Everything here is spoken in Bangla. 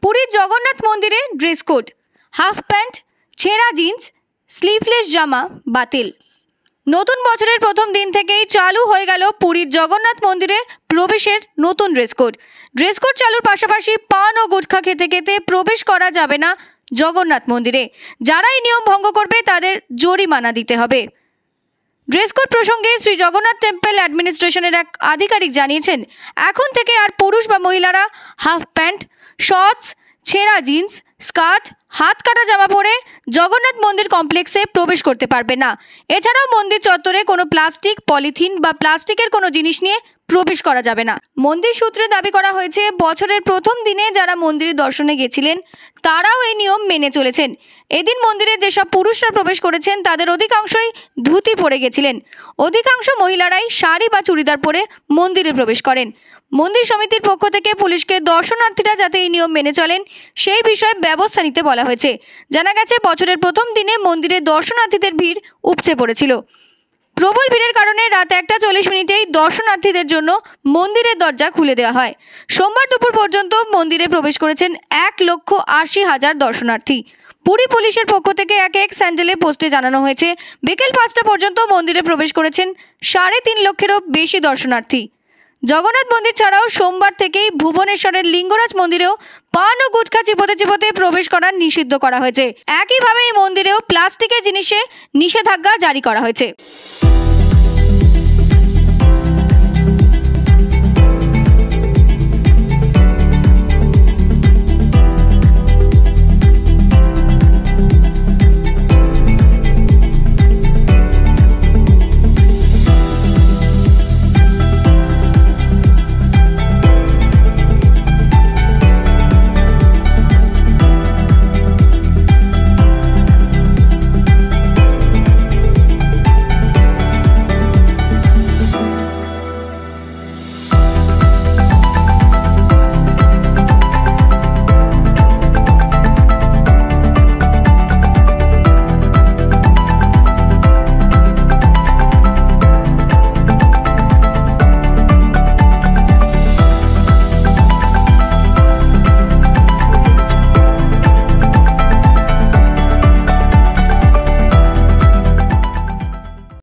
পুরীর জগন্নাথ মন্দিরে ড্রেস কোড, হাফ প্যান্ট, ছেঁড়া জিন্স, স্লিভলেস জামা বাতিল। নতুন বছরের প্রথম দিন থেকেই চালু হয়ে গেল পুরীর জগন্নাথ মন্দিরে প্রবেশের নতুন ড্রেস কোড। ড্রেস কোড চালুর পাশাপাশি পান ও গুটখা খেতে খেতে প্রবেশ করা যাবে না জগন্নাথ মন্দিরে। যারা এই নিয়ম ভঙ্গ করবে তাদের জরিমানা দিতে হবে। ড্রেস কোড প্রসঙ্গে শ্রী জগন্নাথ টেম্পল অ্যাডমিনিস্ট্রেশনের এক আধিকারিক জানিয়েছেন, এখন থেকে আর পুরুষ বা মহিলারা হাফ প্যান্ট, শর্টস, ছেঁড়া জিন্স, স্কার্ট, হাত কাটা জামা পরে জগন্নাথ মন্দির কমপ্লেক্সে প্রবেশ করতে পারবে না। এছাড়াও মন্দির চত্বরে কোনো প্লাস্টিক, পলিথিন বা প্লাস্টিকের কোনো জিনিস নিয়ে প্রবেশ করা যাবে না। মন্দির সূত্রে দাবি করা হয়েছে, বছরের প্রথম দিনে যারা মন্দিরে দর্শনে গেছিলেন তারাও এই নিয়ম মেনে চলেছেন। এদিন মন্দিরে যেসব পুরুষরা প্রবেশ করেছেন তাদের অধিকাংশই ধুতি পরে গেছিলেন। অধিকাংশ মহিলারাই শাড়ি বা চুড়িদার পরে মন্দিরে প্রবেশ করেন। মন্দির সমিতির পক্ষ থেকে পুলিশকে দর্শনার্থীরা যাতে এই নিয়ম মেনে চলেন সেই বিষয়ে ব্যবস্থা নিতে বলা হয়েছে। জানা গেছে, বছরের প্রথম দিনে মন্দিরে দর্শনার্থীদের ভিড় উপচে পড়েছিল। প্রবল ভিড়ের কারণে রাত 1:40 দর্শনার্থীদের জন্য মন্দিরের দরজা খুলে দেওয়া হয়। সোমবার দুপুর পর্যন্ত মন্দিরে প্রবেশ করেছেন 1,80,000 দর্শনার্থী। পুরী পুলিশের পক্ষ থেকে এক স্যান্ডেলে পোস্টে জানানো হয়েছে, বিকেল 5টা পর্যন্ত মন্দিরে প্রবেশ করেছেন 3.5 লক্ষেরও বেশি দর্শনার্থী। জগন্নাথ মন্দির ছাড়াও সোমবার থেকেই ভুবনেশ্বরের লিঙ্গরাজ মন্দিরেও পান ও গুটখা চিবোতে চিবোতে প্রবেশ করা নিষিদ্ধ করা হয়েছে। একইভাবে এই মন্দিরেও প্লাস্টিকের জিনিসে নিষেধাজ্ঞা জারি করা হয়েছে।